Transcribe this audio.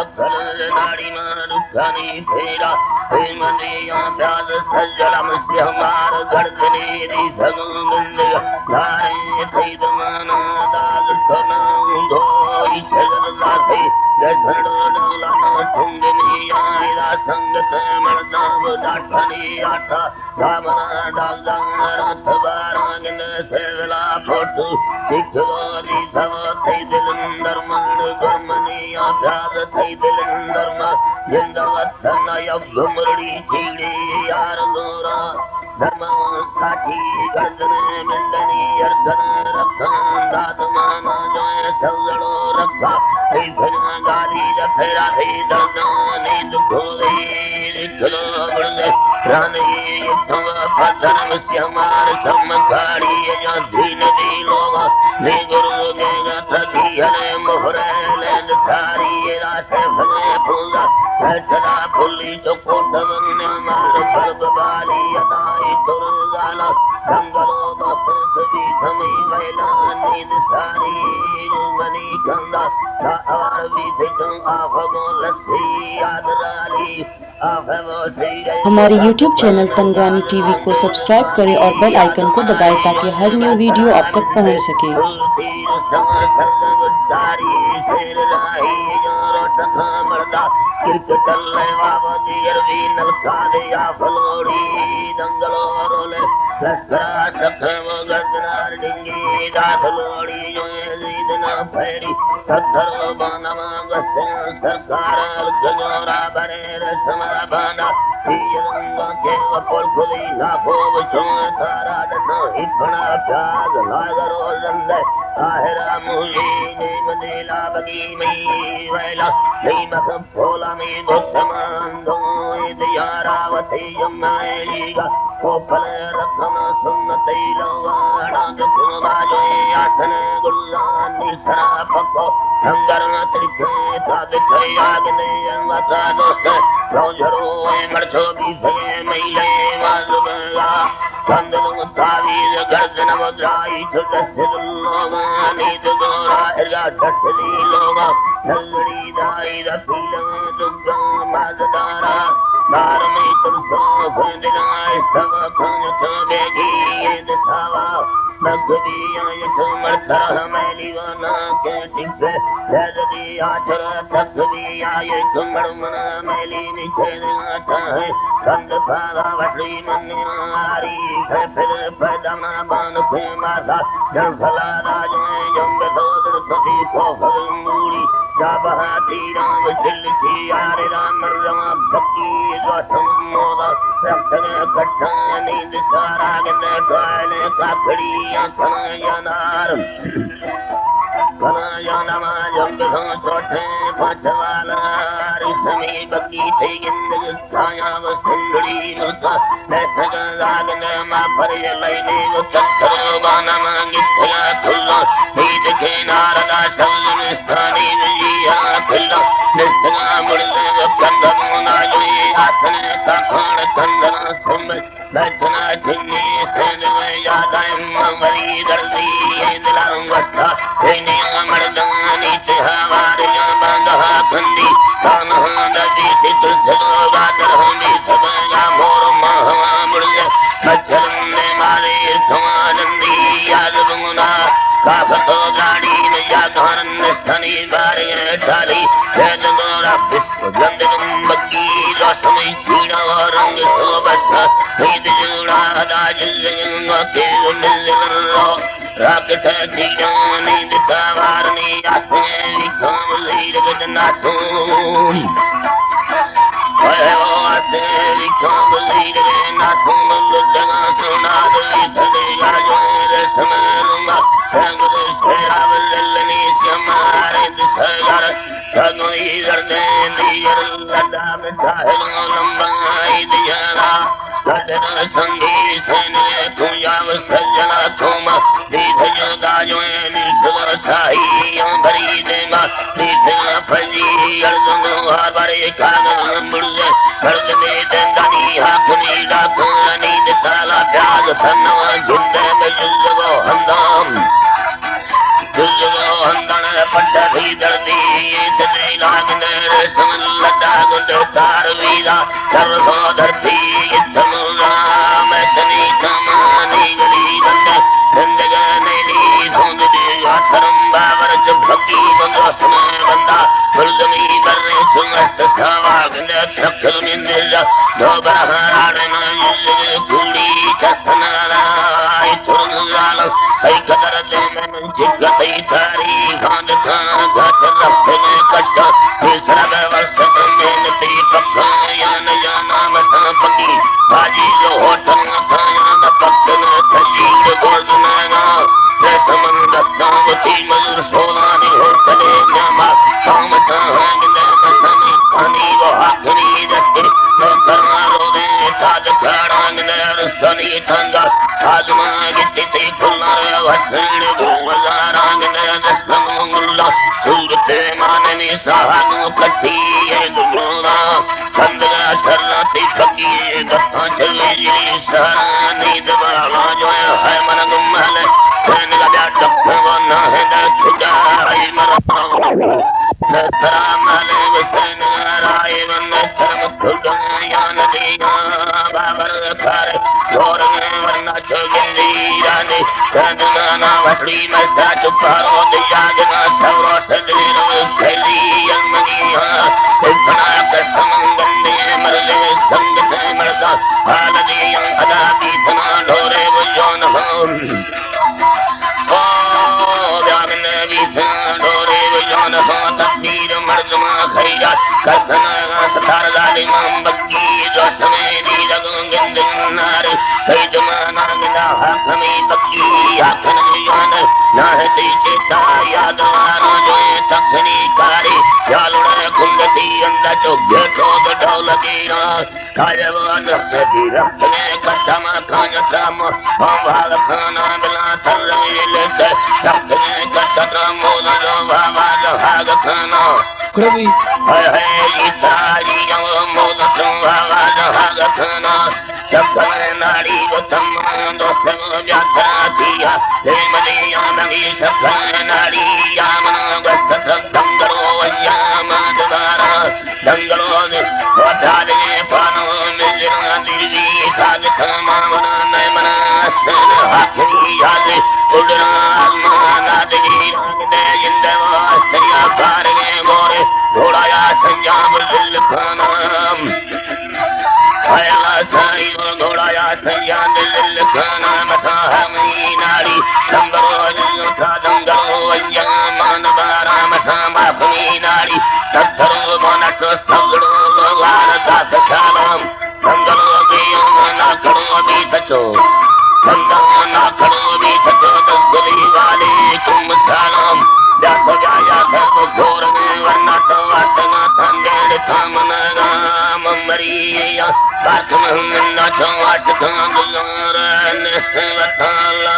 सकल नाड़ी मारुखानी फेरा हे मनिया प्याज सजलम से हमार गर्दने दी धगुंद धारे थई दमाना दाग कना धोई छगर लाथे जसड़ो डोला ठुंगनी आयला संगत मर्दाम दाठनी आठा दामना डालदा रथ बारांगन सेवला फोटू सिखवादी धव थई दिलंदर मन गुरमनी आजाद थई दिलंदर मा जिंदवतन यघुमरड़ी चीड़ी यार लोरा धर्म काठी गर्दन मंडनी अर्धन रखन दातमान जो सवड़ो रखा हे भजना गाली जफेरा हे दर्दाने दुखो रे खलो बड़े रानी युद्धम फधर्म से हमार चमकाड़ी या धीन दी लोगा ने गुरु के गथी हरे मोहरे ले सारी रासे भले फूला चला फुली चकोट ने मार बरब बाली अदाई दुर्गाला जंगलो बस सभी थमी वैला नींद सारी मनी गंगा आवार भी देखो आफगो लस्सी याद राली आफगो हमारे YouTube चैनल तंगरानी टीवी को सब्सक्राइब करें और बेल आइकन को दबाएं ताकि हर न्यू वीडियो आप तक पहुंच सके। आहिरा मुली ने मनेला बगी मई वैला नहीं मखम भोला में गोसमान दो दियारावती यमैलीगा कोपल रखम सुन्नती लवाना जपुना जो आसन गुल्लानी सरापको संगरन त्रिखे तादिखे आगने अंगता दोस्त रोजरो मरचो भी भये मैले वाजुबला कंदन तावीज गर्दन वजाई दस्सिल लोगा नीद गोरा एला दस्सिल लोगा नलड़ी दाई दफिल दुग्गा माजदारा दार में तुरसो भंदिलाए सब खन तो बेगी दसावा नगदी आय तो मरता मैली वाना के टिपे जदी आचर तकदी आय कुमड़ मन मैली नीचे आता है कंद पागा वटली मन्यारी फिर पैदाना बान पे माथा जल फला राज जंग दोद सती को फलमूली जा बहाती राम चिल की यारे राम रमा भक्ति जोतम मोदा रखन कट्ठा नींद सारा गने काले काकड़ी आंखन यानार कना यानमा जंग धं छोटे पचवाला रिसमी बकी थे गिंद छाया वसुंदरी मुता नसग लागन मा पर लैने तत्थर बाना मांगित्या खुल्ला नीद के नारदा शल्न स्थानी जिया खुल्ला निस्तना मुड़ले कंदन नायुई आसन का खान कंदन सुम लजना जिन्नी सेन यादां मरी दर्दी दिलां वस्ता तेने मर्दानी तिहावारिया बंधा खंदी तानह नदी सित सदा करहनी सबया मोर महवा मुड़ले मच्छरने मारे थमानंदी याद बुना काफतो गाड़ी में या घरन स्थनी बारे ठाली सेन गोरा बिस गंदगम बग्गी रोशनी चीना रंग सोबस्ता नींद जुड़ा दाजिल के मिलरो राकत दीना नींद का वारनी आस्ते विक्रम लीर गदना सोम आते विक्रम लीर गदना सोम लुदना सोना दली थले याजो रेशमनुमा रंग शेरा वल्लनी समारे दिसगर तगोई गर्दे दियर लदा में चाहे लंबाई दियारा लदन संगी सेने तुयाव सजना तुम दीधयो दाजो निसवर साई अंबरी देमा दीधया फजी अर्दनो हरबरे कागन मुड़े कर्ज में दंदनी हाकुनी डाकुनी दिताला प्याज थन्ना जिंदे में जुगो हंदाम हंदण पट भी दर्दी इतने लागने रेशम लड़ा गुंड तार वीरा सरसो धरती इतनुरा मैं तनी कमानी गली बंद जिंदगानी धुंध दिया धर्म बाबर चुभकी बंदो समय बंदा फुलगमी बर्रे चुमस्त सवागन चक्कर मिंदिल दो बहराड़ में कुड़ी चसनारा तुरंगाल कई कदर दे में जिगतई तारी गांध खाना घाट रफ्ते में कष्ट तीसरा व्यवस्था में नती पक्का यान नाम संपत्ति बाजी जो होटल खाया न पक्का सजीव गोल्डना रे समंदस्तावती मयूर सोनानी होटले जामा काम ताहां ने मसनी पानी वो हाकनी दस्ते करना रोदे ताज खाड़ांग ने रस्तनी तंगा आजमा गिट्टी खुलना वसन गोवजारांग ने दस्तम मुल्ला सूरते माननी सहानु कट्टी ये दुलोना कंदगा शरनाती फकी दत्ता चले जी सहानी दबाला जो है मन गुमल सन का ब्याह डक्कवना है दक्षुगा आई मरा तरा मले वसन राय वन धर्म खुदा या नदिया बाबर खार जोर वरना चोगिंदी रानी सदना वसली मस्ता चुपारो दिया जना सवरो सदलीरो खैली यमनिया इतना कष्टम गंदे मरले संग मरदा हाल दिया अदा बीतना ढोरे बुझोन हो कसना सतार गाली मां बग्गी जो समय दी लगों गंदनार कई जमाना मिला हाकमी बग्गी हाकन यान ना है तीचे ता याद वारो जो तखनी कारी जालुड़ा कुंडती अंदा जो घेटो गढ़ो लगी ना काजवान नदी रखने कटमा खान ड्राम हम भाग खाना बिना थल लेते रखने कटमा मोला जो भाग खाना Krabi. है इतारी मोला जो भाग खाना चक्कर नाड़ी वो तम दोस्त जाता दिया ले मलिया नगी चक्कर नाड़ी यामन गस्त दंगलो वयाम द्वारा दंगलो ने वधाले पानो मिलना दिली काग थमा मन मन अस्तन हाथी याद उड़ना माना दिली दे जिंद वास्तया बारे मोरे घोड़ा या संजाम दिल खाना आया साई घोड़ा या संजाम दिल खाना मसा हमी नाड़ी संगरो उठा दंगलो वयाम द्वारा मसा माफनी नाड़ी तत्थरो मनक सगड़ो लोगार दास सालम दंगलो बियो ना करो भी तचो दंगलो ना करो भी तचो दंगली वाले तुम सालम जातो जाया सब घोर वरना तो आत्मा तंदेड़ थामना ममरिया बात में ना चो आट कांग लोर निस्वताला